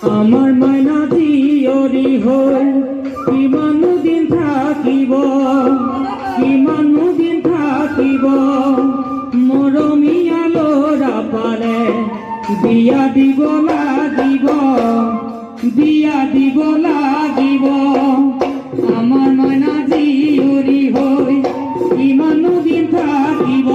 আমাৰ মাইনা জিয়ৰি হল কিমান দিন থাকিব, কিমান দিন থাকিব, মৰমীয়া ল'ৰা পালে বিয়া দিব লাগিব, বিয়া দিব লাগিব। আমাৰ মাইনা জিয়ৰি হৈ কিমান দিন থাকিব।